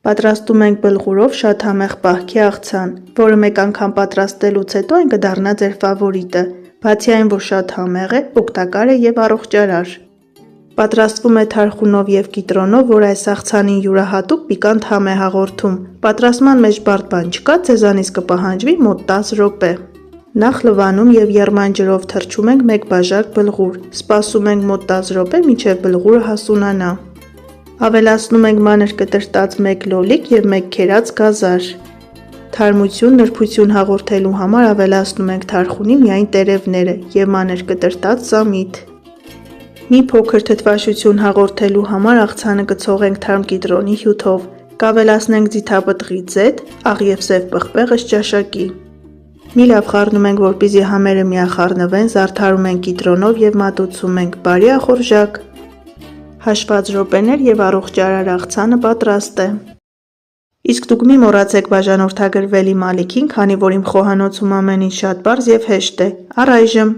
Պատրաստում ենք բլղուրով շատ համեղ պահքի աղցան, որը մեկ անգամ պատրաստելուց հետո այն կդառնա ձեր ֆավորիտը, բացի այն, որ շատ համեղ է, օգտակար է և առողջարար։ Պատրաստվում է թարխունով և կիտրոնով, որ այս աղցանին յուրահատուկ պիկանտ համ է հաղորդում։ Պատրաստման մեջ բարդ բան չկա, ձեզանից կպահանջվի մոտ 10 րոպե։ Նախ լվանում և եռման ջրով թռչում ենք 1 բաժակ բլղուր, սպասում ենք մոտ 10 րոպե, մինչև բլղուրը հասունանա։ Ավելացնում ենք մանր կտրտած 1 լոլիկ և 1 քերած գազար։ Թարմություն, նրբություն հաղորդելու համար ավելացնում ենք թարխունի միայն տերևները և մանր կտրտած ծամիդ։ Մի փոքր թթվաշություն հաղորդելու համար աղցանը կցողենք թարմ կիտրոնի հյութով, կավելացնենք ձիթապտղի ձետ, աղ և սև պղպեղ ճաշակի։ Մի լավ խառնում ենք, որպեսզի համերը միախառնվեն, զարդարում ենք կիտրոնով և մատուցում ենք։ Բարի ախորժակ։ Հաշված րոպեներ և առողջարար աղցանը պատրաստ է։ Իսկ դուք մի մոռացեք բաժանորդագրվել իմ ալիքին, քանի որ իմ խոհանոցում ամեն ինչ շատ պարզ և հեշտ է։ Առայժմ